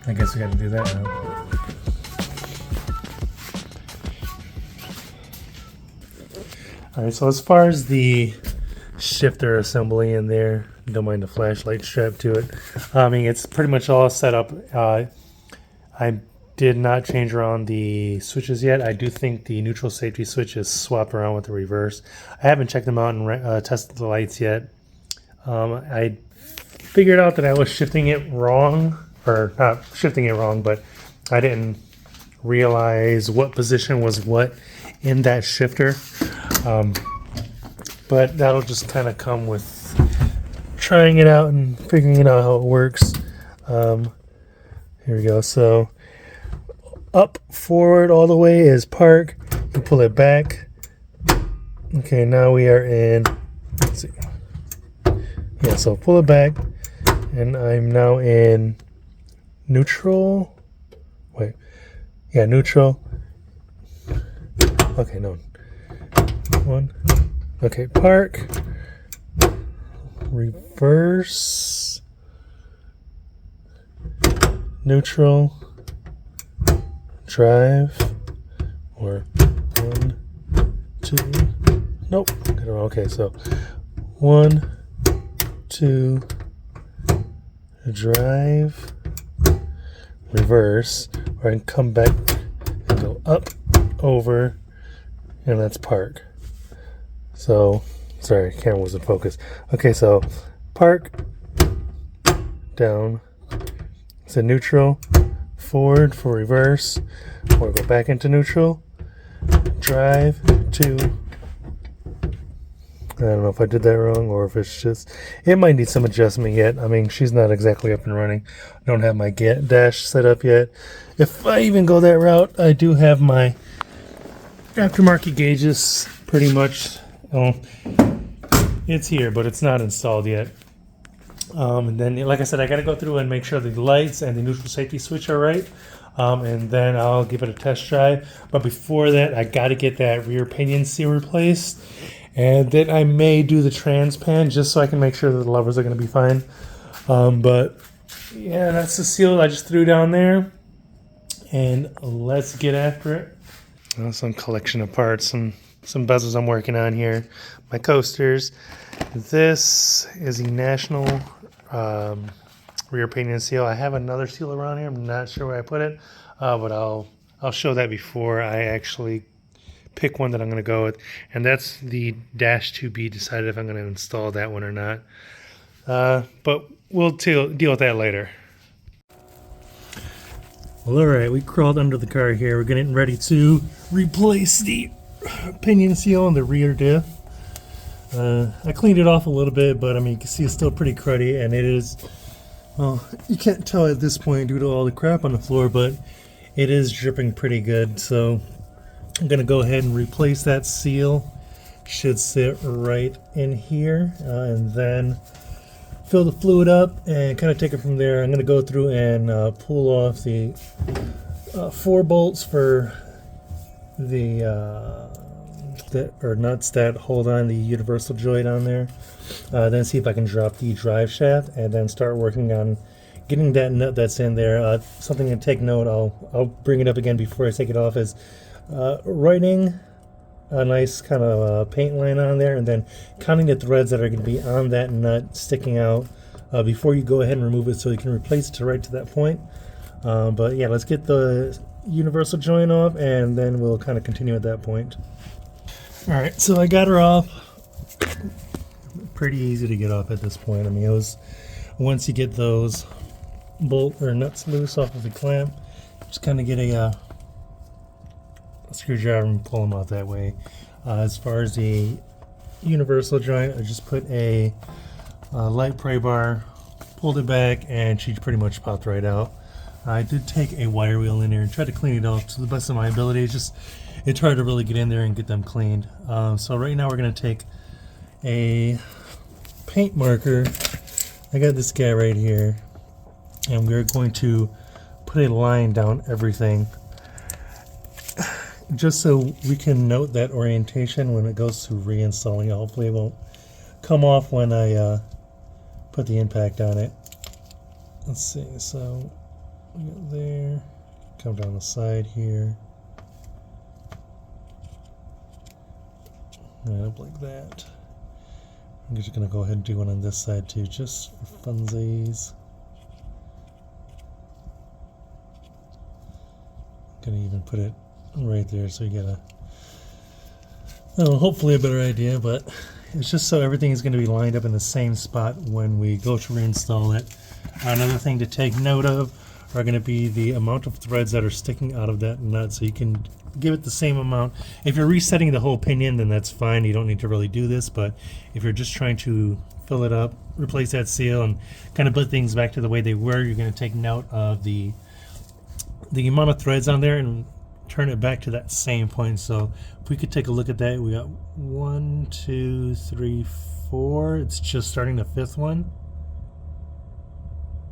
I guess we got to do that now. Alright, so as far as the shifter assembly in there, don't mind the flashlight strap to it. I mean, it's pretty much all set up. I did not change around the switches yet. I do think the neutral safety switch is swapped around with the reverse. I haven't checked them out and tested the lights yet. I figured out that I was shifting it wrong, or not shifting it wrong, but I didn't realize what position was what in that shifter. But that'll just kind of come with trying it out and figuring out how it works. Here we go. So up, forward, all the way is park. You pull it back. Okay, now we are in, let's see. Yeah, so pull it back, and I'm now in neutral. Wait, yeah, neutral. Okay, no. One. Okay, park. Reverse. Neutral. Drive. Or 1, 2. Nope. Okay, so 1, 2. Drive. Reverse. Or I can come back and go up, over, and that's park. So, sorry, camera wasn't focused. Okay, so park, down, it's a neutral, forward for reverse, or go back into neutral, drive, 2. I don't know if I did that wrong or if it's just, it might need some adjustment yet. I mean, she's not exactly up and running. I don't have my dash set up yet. If I even go that route, I do have my aftermarket gauges pretty much. It's here, but it's not installed yet. And then, like I said, I got to go through and make sure the lights and the neutral safety switch are right. And then I'll give it a test drive. But before that, I got to get that rear pinion seal replaced. And then I may do the trans pan just so I can make sure that the levers are going to be fine. But yeah, that's the seal I just threw down there. And let's get after it. Some collection of parts, some bezels I'm working on here. My coasters. This is the National rear pinion seal. I have another seal around here. I'm not sure where I put it, but I'll show that before I actually pick one that I'm going to go with. And that's the Dash to be decided if I'm going to install that one or not. But we'll deal with that later. Well, alright, we crawled under the car here. We're getting ready to replace the pinion seal on the rear diff. I cleaned it off a little bit, but I mean, you can see it's still pretty cruddy, and it is, well, you can't tell at this point due to all the crap on the floor, but it is dripping pretty good. So I'm going to go ahead and replace that seal. Should sit right in here, and then fill the fluid up and kind of take it from there. I'm going to go through and pull off the 4 bolts for the nuts that hold on the universal joint on there. Then see if I can drop the drive shaft, and then start working on getting that nut that's in there. Something to take note, I'll bring it up again before I take it off, is writing a nice kind of paint line on there, and then counting the threads that are going to be on that nut sticking out before you go ahead and remove it, so you can replace it right to that point. But yeah, let's get the universal joint off, and then we'll kind of continue at that point. Alright, so I got her off. Pretty easy to get off at this point. I mean, it was, once you get those bolt or nuts loose off of the clamp, just kind of get a screwdriver and pull them out that way. As far as the universal joint, I just put a light pry bar, pulled it back, and she pretty much popped right out. I did take a wire wheel in there and tried to clean it off to the best of my ability. It's hard to really get in there and get them cleaned. So right now we're going to take a paint marker. I got this guy right here, and we're going to put a line down everything, just so we can note that orientation when it goes to reinstalling it. Hopefully it won't come off when I put the impact on it. Let's see, so We got there. Come down the side here. And up like that. I'm just gonna go ahead and do one on this side too, just for funsies. Gonna even put it right there so you get a, oh, hopefully a better idea, but it's just so everything is going to be lined up in the same spot when we go to reinstall it. Another thing to take note of are going to be the amount of threads that are sticking out of that nut, so you can give it the same amount. If you're resetting the whole pinion, then that's fine, you don't need to really do this, but if you're just trying to fill it up, replace that seal, and kind of put things back to the way they were, you're going to take note of the amount of threads on there and turn it back to that same point. So if we could take a look at that, we got 1, 2, 3, 4. It's just starting the 5th one.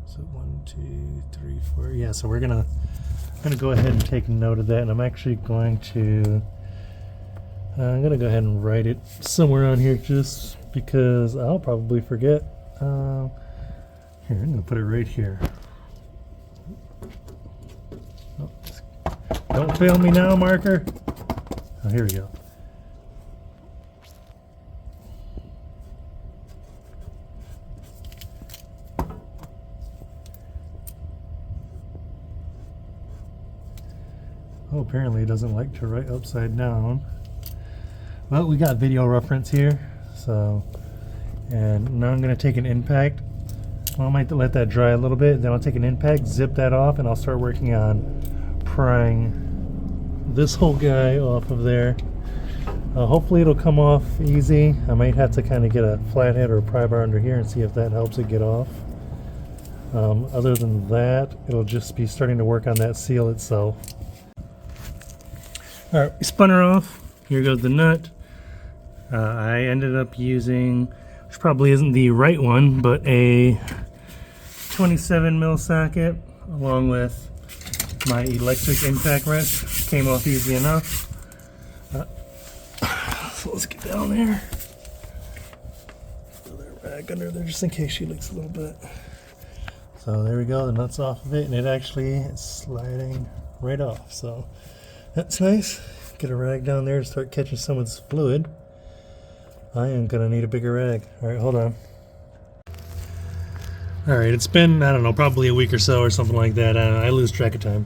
So 1, 2, 3, 4. Yeah, so we're gonna go ahead and take note of that, and I'm actually going to I'm gonna go ahead and write it somewhere on here just because I'll probably forget. Here, I'm gonna put it right here. Don't fail me now, marker. Oh, here we go. Oh, apparently it doesn't like to write upside down. Well, we got video reference here, so, and now I'm going to take an impact. Well, I might let that dry a little bit, then I'll take an impact, zip that off, and I'll start working on prying this whole guy off of there. Hopefully it'll come off easy. I might have to kind of get a flathead or a pry bar under here and see if that helps it get off. Other than that, it'll just be starting to work on that seal itself. Alright, we spun her off. Here goes the nut. I ended up using, which probably isn't the right one, but a 27 mil socket along with my electric impact wrench. Came off easy enough. So let's get down there. Throw that rag under there just in case she leaks a little bit. So there we go, the nut's off of it, and it actually is sliding right off. So that's nice. Get a rag down there and start catching some of this fluid. I am gonna need a bigger rag. All right, hold on. All right, it's been, I don't know, probably a week or so or something like that. I lose track of time.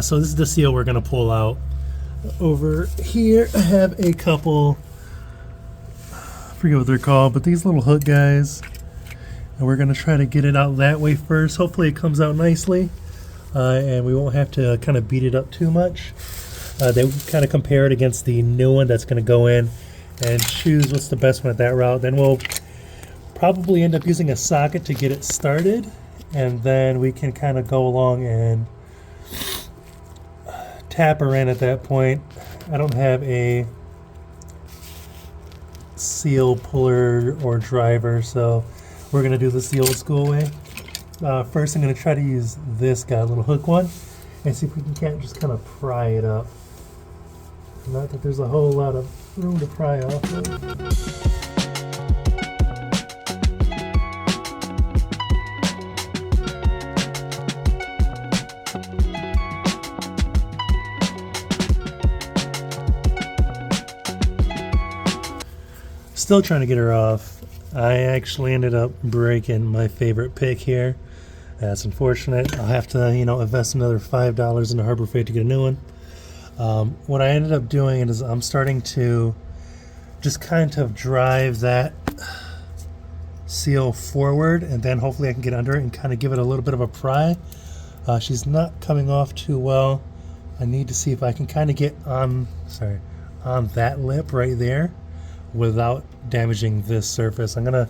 So this is the seal we're gonna pull out. Over here, I have a couple, I forget what they're called, but these little hook guys. And we're gonna try to get it out that way first. Hopefully it comes out nicely. And we won't have to kind of beat it up too much. They kind of compare it against the new one that's going to go in and choose what's the best one at that route. Then we'll probably end up using a socket to get it started, and then we can kind of go along and tap her in at that point. I don't have a seal puller or driver, so we're going to do this the old school way. First I'm going to try to use this guy, little hook one, and see if we can't just kind of pry it up. Not that there's a whole lot of room to pry off of. Still trying to get her off. I actually ended up breaking my favorite pick here. That's unfortunate. I'll have to, invest another $5 in the Harbor Freight to get a new one. What I ended up doing is I'm starting to just kind of drive that seal forward, and then hopefully I can get under it and kind of give it a little bit of a pry. She's not coming off too well. I need to see if I can kind of get on that lip right there without damaging this surface. I'm gonna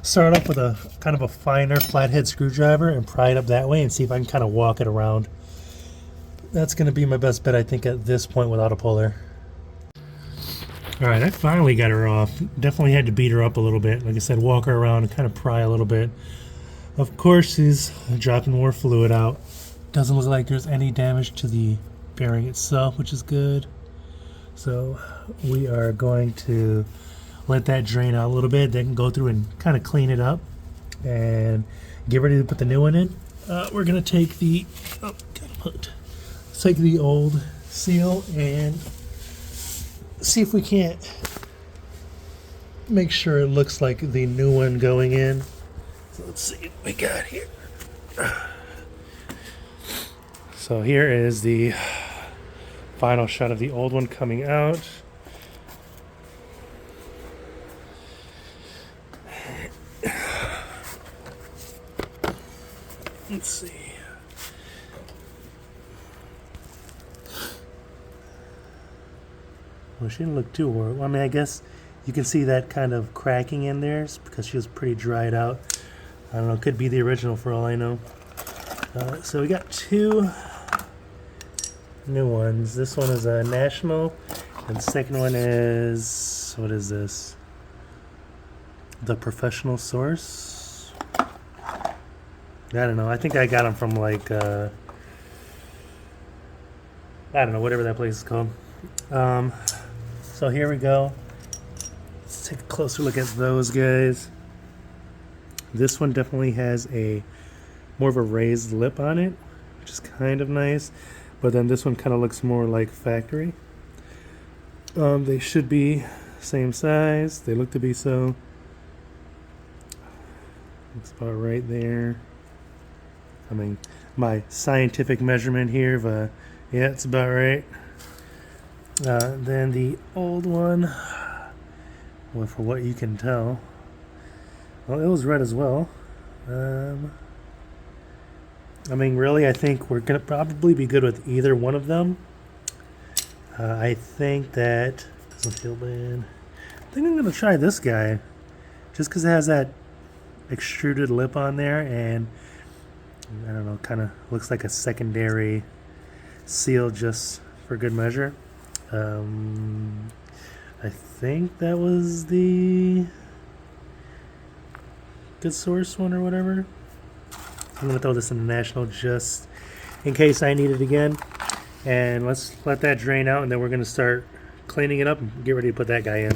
start off with a kind of a finer flathead screwdriver and pry it up that way and see if I can kind of walk it around. That's gonna be my best bet, I think, at this point without a puller. All right, I finally got her off. Definitely had to beat her up a little bit. Like I said, walk her around and kind of pry a little bit. Of course, she's dropping more fluid out. Doesn't look like there's any damage to the bearing itself, which is good. So we are going to let that drain out a little bit, then go through and kind of clean it up and get ready to put the new one in. We're gonna take the let's take the old seal and see if we can't make sure it looks like the new one going in. So let's see what we got here. So here is the final shot of the old one coming out. Let's see. Well, she didn't look too horrible. I mean, I guess you can see that kind of cracking in there because she was pretty dried out. I don't know, could be the original for all I know. So we got two new ones. This one is a National, and the second one is, what is this? The Professional Source? I don't know. I think I got them from like, I don't know, whatever that place is called. So here we go. Let's take a closer look at those guys. This one definitely has a more of a raised lip on it, which is kind of nice. But then this one kind of looks more like factory. They should be same size. They look to be so. Looks about right there. I mean, my scientific measurement here, but yeah, it's about right. Then the old one, well, for what you can tell, well, it was red as well. I mean, really, I think we're going to probably be good with either one of them. I think that doesn't feel bad. I think I'm going to try this guy just because it has that extruded lip on there, and I don't know, kind of looks like a secondary seal just for good measure. I think that was the Good Source one or whatever. I'm going to throw this in the National just in case I need it again. And let's let that drain out, and then we're going to start cleaning it up and get ready to put that guy in.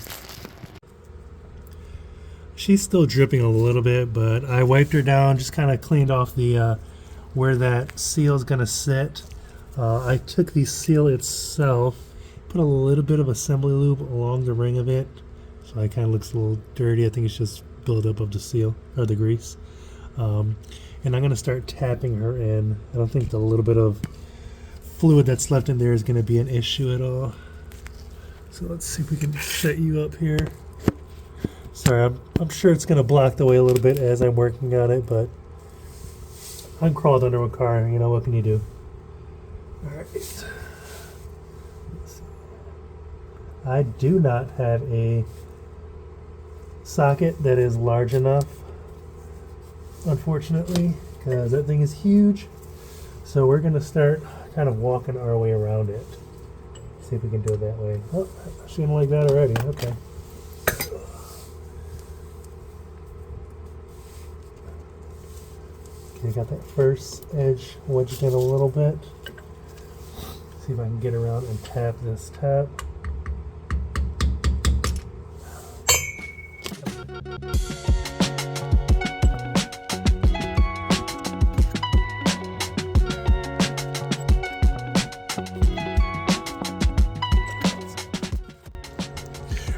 She's still dripping a little bit, but I wiped her down, just kind of cleaned off the where that seal is going to sit. I took the seal itself, put a little bit of assembly lube along the ring of it, so it kind of looks a little dirty. I think it's just buildup of the seal, or the grease. And I'm going to start tapping her in. I don't think the little bit of fluid that's left in there is going to be an issue at all. So let's see if we can set you up here. Sorry, I'm sure it's going to block the way a little bit as I'm working on it, but I'm crawled under a car. You know, what can you do? All right. I do not have a socket that is large enough, unfortunately, because that thing is huge. So we're going to start kind of walking our way around it. See if we can do it that way. Oh, she didn't like that already. Okay. Okay, got that first edge wedged in a little bit. See if I can get around and tap this tap.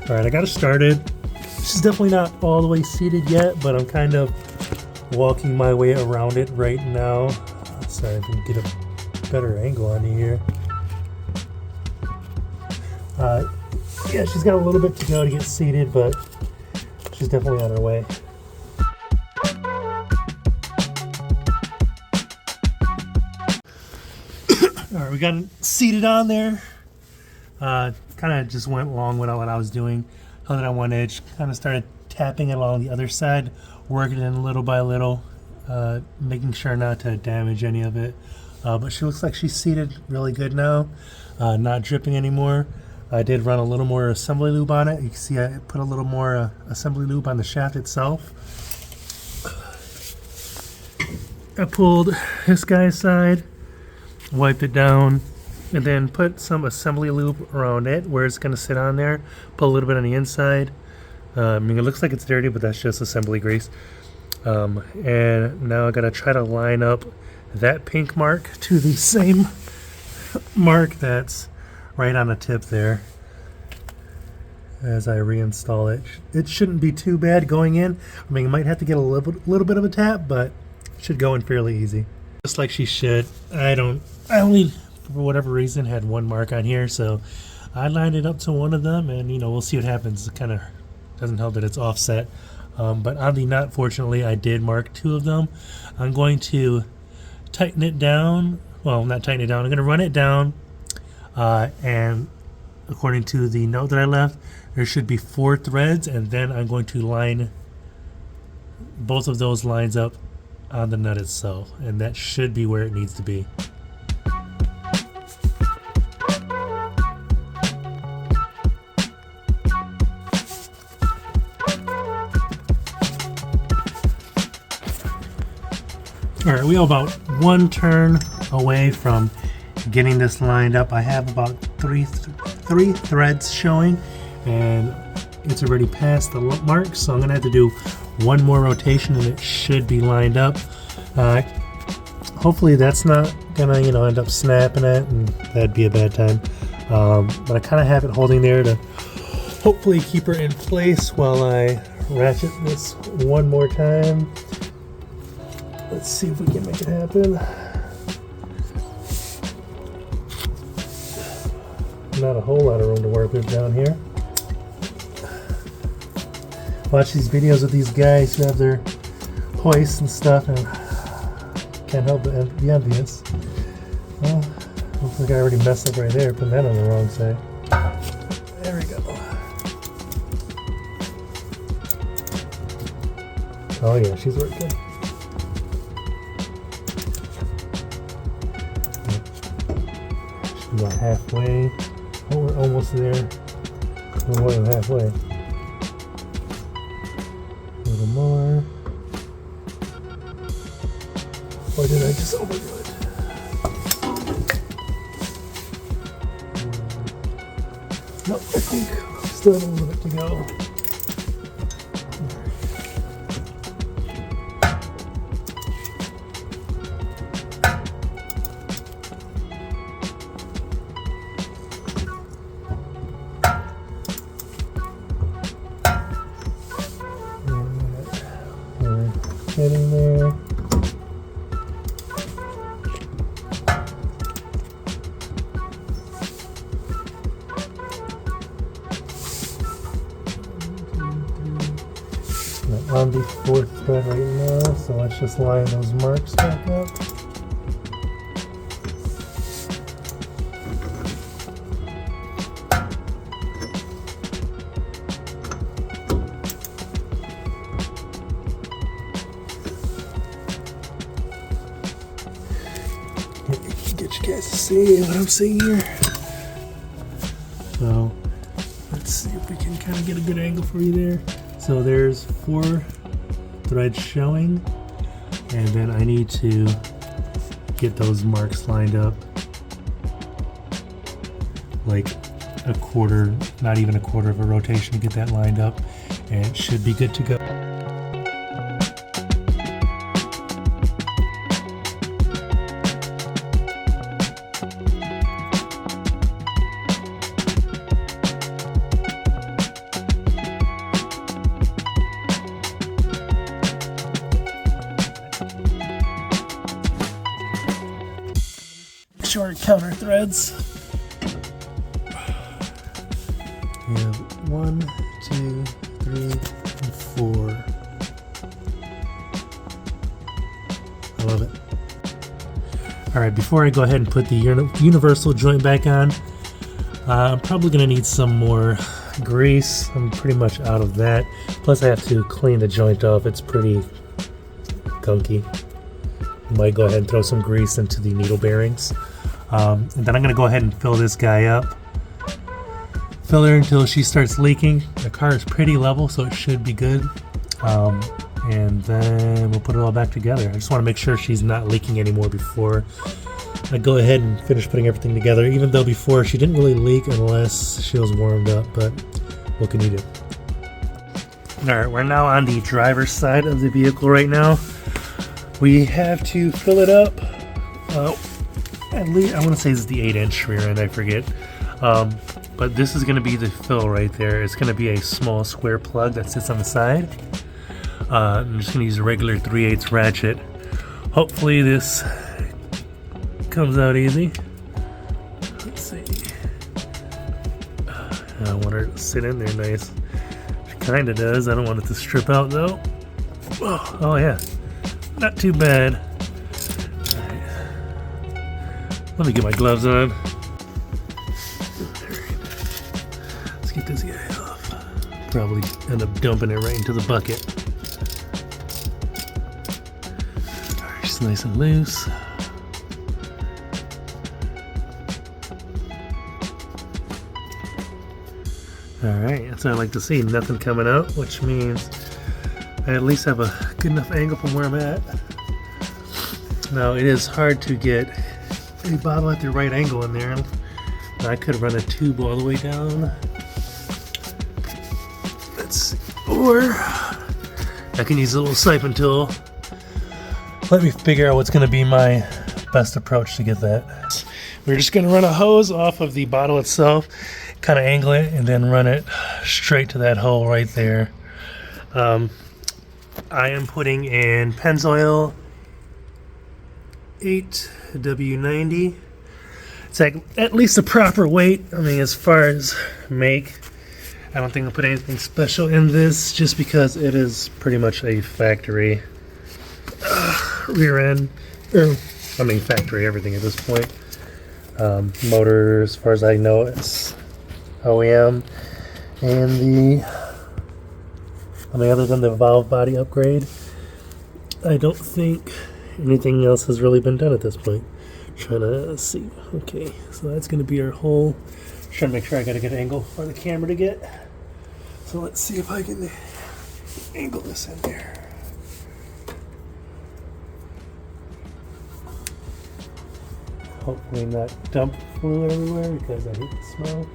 All right, I got it started. She's definitely not all the way seated yet, but I'm kind of walking my way around it right now. Sorry, if I can get a better angle on you here. Yeah, she's got a little bit to go to get seated, but she's definitely on her way. All right, we got it seated on there. Kind of just went along with what I was doing. Held it on one edge, kind of started tapping it along the other side, working it little by little, making sure not to damage any of it. But she looks like she's seated really good now, not dripping anymore. I did run a little more assembly lube on it. You can see I put a little more assembly lube on the shaft itself. I pulled this guy's side, wiped it down, and then put some assembly lube around it where it's going to sit on there. Put a little bit on the inside. I mean, it looks like it's dirty, but that's just assembly grease. And now I gotta try to line up that pink mark to the same mark that's right on the tip there as I reinstall it. It shouldn't be too bad going in. I mean, you might have to get a little bit of a tap, but it should go in fairly easy. Just like she should. I only, for whatever reason, had one mark on here, so I lined it up to one of them, and we'll see what happens. It kind of doesn't help that it's offset. But on the nut, fortunately, I did mark two of them. I'm going to tighten it down. Well, not tighten it down. I'm going to run it down, and according to the note that I left, there should be 4 threads, and then I'm going to line both of those lines up on the nut itself, and that should be where it needs to be. Alright, we are about 1 turn away from getting this lined up. I have about three threads showing, and it's already past the mark, so I'm going to have to do one more rotation and it should be lined up. Hopefully that's not going to end up snapping it, and that'd be a bad time. But I kind of have it holding there to hopefully keep her in place while I ratchet this one more time. Let's see if we can make it happen. Not a whole lot of room to work with down here. Watch these videos of these guys who have their hoists and stuff, and can't help but be envious. Well, looks like I already messed up right there, putting that on the wrong side. There we go. Oh yeah, she's working. About halfway. Oh, we're almost there. We're more than halfway. A little more. Or did I just overdo it? No, I think still have a little bit to go. Getting there. I'm on the 4th thread right now, so let's just line those marks back up. Get you guys to see what I'm seeing here. So let's see if we can kind of get a good angle for you there. So there's 4 threads showing, and then I need to get those marks lined up like a quarter, not even a quarter of a rotation to get that lined up, and it should be good to go. Short counter threads. We have 1, 2, 3, and 4. I love it. Alright, before I go ahead and put the universal joint back on, I'm probably going to need some more grease. I'm pretty much out of that. Plus I have to clean the joint off. It's pretty gunky. Might go ahead and throw some grease into the needle bearings. And then I'm going to go ahead and fill this guy up. Fill her until she starts leaking. The car is pretty level, so it should be good. And then we'll put it all back together. I just want to make sure she's not leaking anymore before I go ahead and finish putting everything together. Even though before she didn't really leak unless she was warmed up, but what can you do? Alright, we're now on the driver's side of the vehicle right now. We have to fill it up. At least, I want to say this is the 8-inch rear end, I forget. But this is going to be the fill right there. It's going to be a small square plug that sits on the side. I'm just going to use a regular 3/8 ratchet. Hopefully this comes out easy. Let's see. I want her to sit in there nice. It kind of does. I don't want it to strip out though. Oh yeah. Not too bad. Right. Let me get my gloves on. Let's get this guy off. Probably end up dumping it right into the bucket. Alright, just nice and loose. Alright, that's what I like to see. Nothing coming out, which means I at least have a good enough angle from where I'm at. Now, it is hard to get a bottle at the right angle in there. I could run a tube all the way down. Let's see. Or I can use a little siphon tool. Let me figure out what's going to be my best approach to get that. We're just going to run a hose off of the bottle itself, kind of angle it, and then run it straight to that hole right there. I am putting in Pennzoil 8W90. It's like at least the proper weight. I mean, as far as make, I don't think I'll put anything special in this just because it is pretty much a factory rear end. I mean, factory everything at this point. Motor, as far as I know, it's OEM. And other than the valve body upgrade, I don't think anything else has really been done at this point. Trying to see. Okay, so that's going to be our hole. Trying to make sure I got a good angle for the camera to get. So let's see if I can angle this in there. Hopefully not dump fluid everywhere because I hate the smell.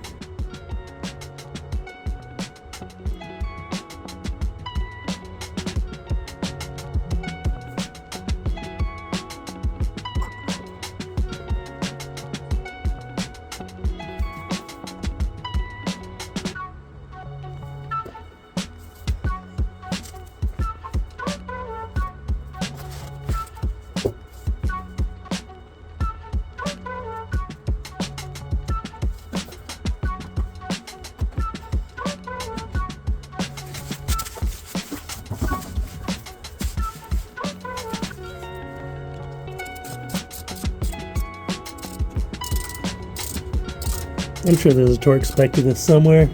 I'm sure there's a torque spec to this somewhere.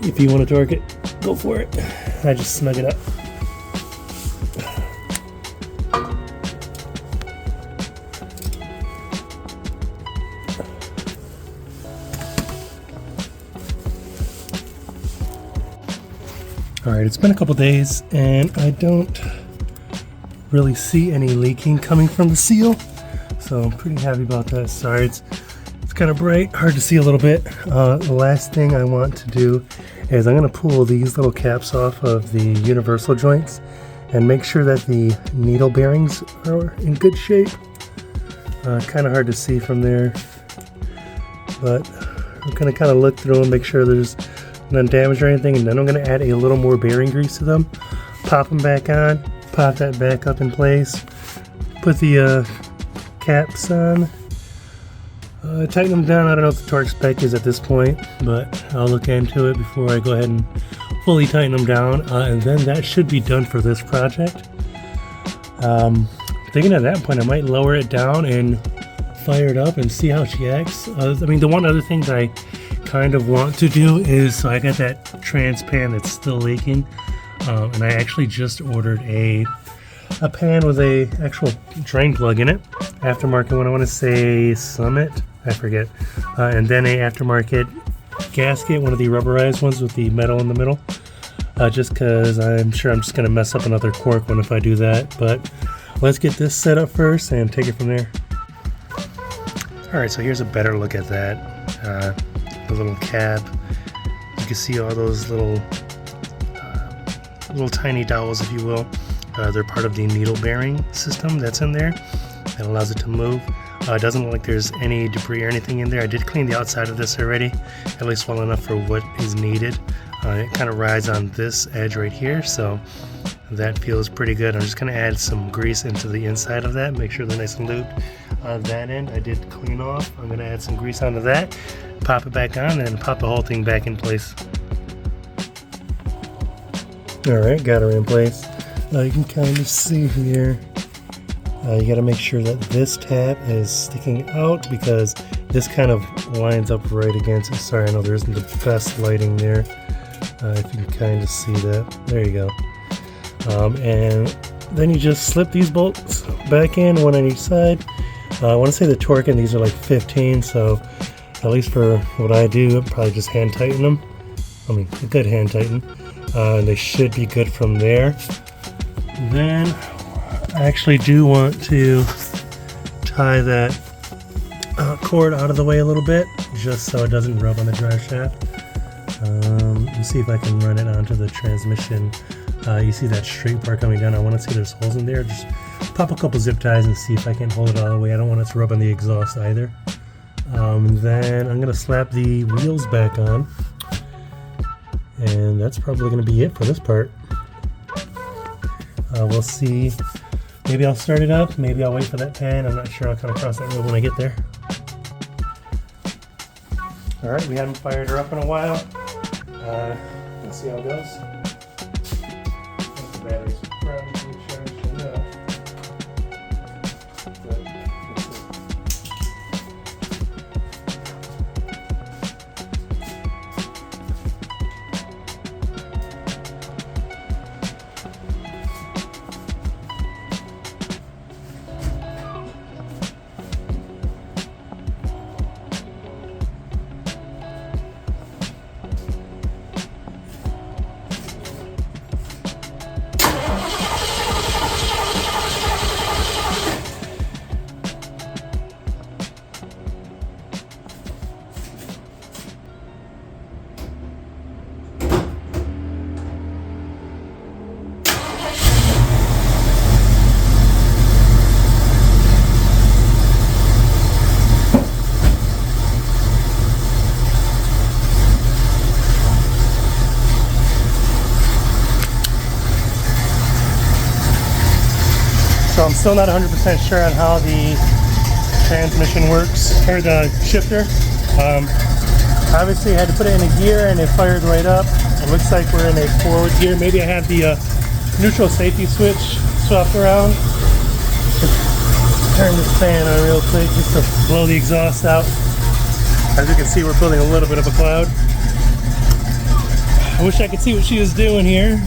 If you want to torque it, go for it. I just snug it up. Alright, it's been a couple days and I don't really see any leaking coming from the seal, so I'm pretty happy about that. Sorry, it's kind of bright, hard to see a little bit. The last thing I want to do is I'm going to pull these little caps off of the universal joints and make sure that the needle bearings are in good shape. Kind of hard to see from there, but I'm going to kind of look through and make sure there's none damaged or anything, and then I'm going to add a little more bearing grease to them, pop them back on, pop that back up in place, put the caps on, tighten them down. I don't know what the torque spec is at this point, but I'll look into it before I go ahead and fully tighten them down, and then that should be done for this project. Thinking at that point I might lower it down and fire it up and see how she acts. I mean, the one other thing that I kind of want to do is, so I got that trans pan that's still leaking, and I actually just ordered a pan with a actual drain plug in it, aftermarket one. I want to say Summit, I forget, and then a aftermarket gasket, one of the rubberized ones with the metal in the middle, just because I'm sure I'm just going to mess up another cork one if I do that. But let's get this set up first and take it from there. Alright, so here's a better look at that. The little cap. You can see all those little tiny dowels, if you will. They're part of the needle bearing system that's in there that allows it to move. It doesn't look like there's any debris or anything in there. I did clean the outside of this already, at least well enough for what is needed. It kind of rides on this edge right here, so that feels pretty good. I'm just going to add some grease into the inside of that, make sure they're nice and lubed. On that end, I did clean off. I'm going to add some grease onto that, pop it back on, and pop the whole thing back in place. Alright, got her in place. You can kind of see here, you got to make sure that this tab is sticking out because this kind of lines up right against it. Sorry, I know there isn't the best lighting there. If you can kind of see that. There you go. And then you just slip these bolts back in, one on each side. I want to say the torque in these are like 15, so at least for what I do, I'll probably just hand tighten them. I mean, a good hand tighten. And they should be good from there. Then I actually do want to tie that cord out of the way a little bit, just so it doesn't rub on the drive shaft. Let me see if I can run it onto the transmission. You see that straight part coming down. I want to see there's holes in there. Just pop a couple zip ties and see if I can hold it all the way. I don't want it to rub on the exhaust either. Then I'm going to slap the wheels back on. And that's probably going to be it for this part. We'll see. Maybe I'll start it up. Maybe I'll wait for that pan. I'm not sure. I'll come across that road when I get there. Alright, we haven't fired her up in a while. Let's see how it goes. The battery's probably charged enough. But let's see. So I'm still not 100% sure on how the transmission works, or the shifter. Obviously I had to put it in a gear and it fired right up. It looks like we're in a forward gear. Maybe I have the neutral safety switch swapped around. Let's turn this fan on real quick just to blow the exhaust out. As you can see, we're building a little bit of a cloud. I wish I could see what she was doing here.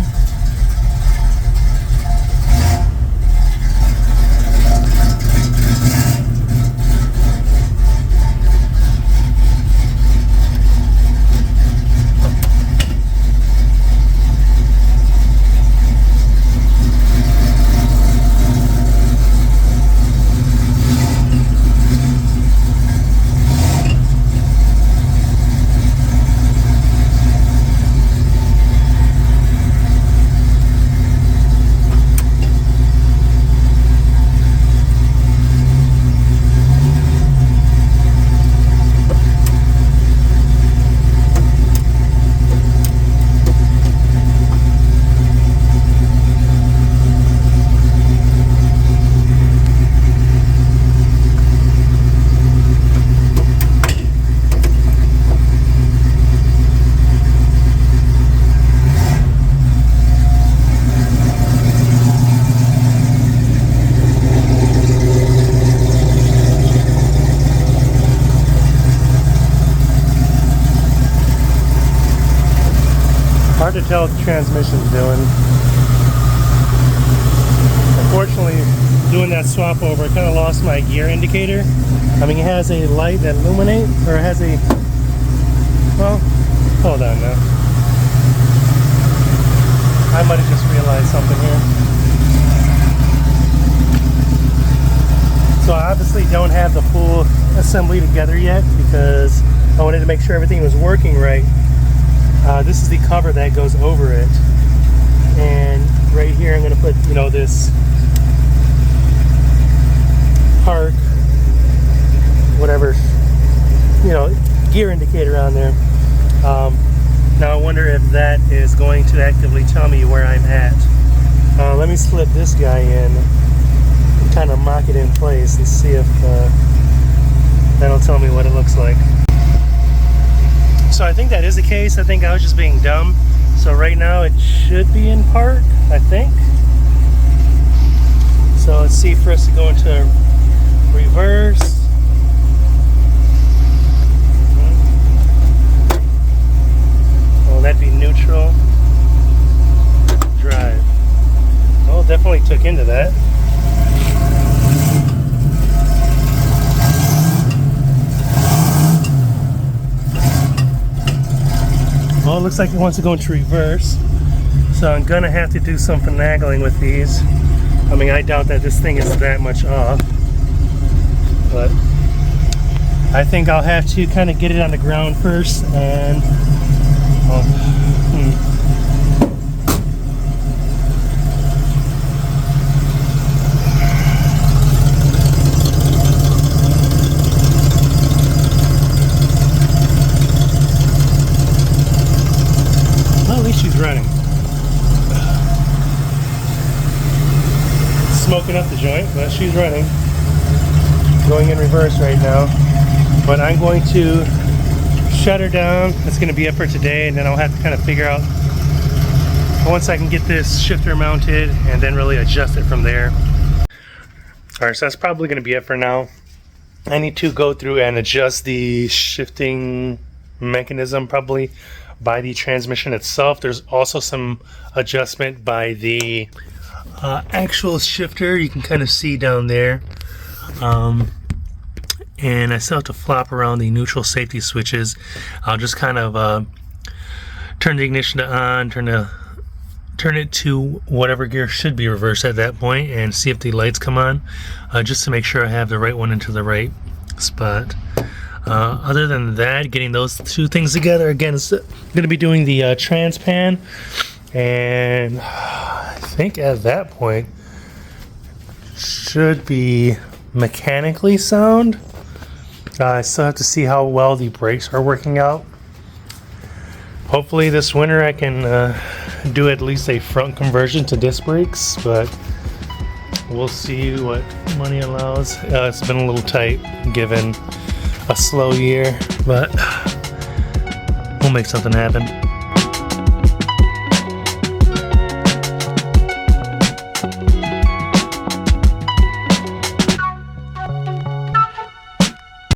Hard to tell what the transmission's doing. Unfortunately, doing that swap over, I kind of lost my gear indicator. I mean, it has a light that illuminates, or it has a, well, hold on now. I might have just realized something here. So I obviously don't have the full assembly together yet because I wanted to make sure everything was working right. This is the cover that goes over it, and right here I'm going to put, you know, this park, whatever, you know, gear indicator on there. Now I wonder if that is going to actively tell me where I'm at. Let me slip this guy in and kind of mock it in place and see if that'll tell me what it looks like. So I think that is the case. I think I was just being dumb. So right now it should be in park, I think. So let's see for us to go into reverse. Oh, that'd be neutral. Drive. Oh, definitely took into that. Well, it looks like it wants to go into reverse. So I'm gonna have to do some finagling with these. I mean, I doubt that this thing is that much off, but I think I'll have to kind of get it on the ground first and well, at least she's running. Smoking up the joint, but she's running. Going in reverse right now. But I'm going to shut her down. That's going to be it for today, and then I'll have to kind of figure out once I can get this shifter mounted and then really adjust it from there. Alright, so that's probably going to be it for now. I need to go through and adjust the shifting mechanism probably by the transmission itself. There's also some adjustment by the actual shifter. You can kind of see down there. And I still have to flop around the neutral safety switches. I'll just kind of turn the ignition to on, turn it to whatever gear should be reversed at that point, and see if the lights come on, just to make sure I have the right one into the right spot. Other than that, getting those two things together, again, it's going to be doing the transpan, and I think at that point should be mechanically sound. I still have to see how well the brakes are working out. Hopefully this winter I can do at least a front conversion to disc brakes, but we'll see what money allows. It's been a little tight given a slow year, but we'll make something happen.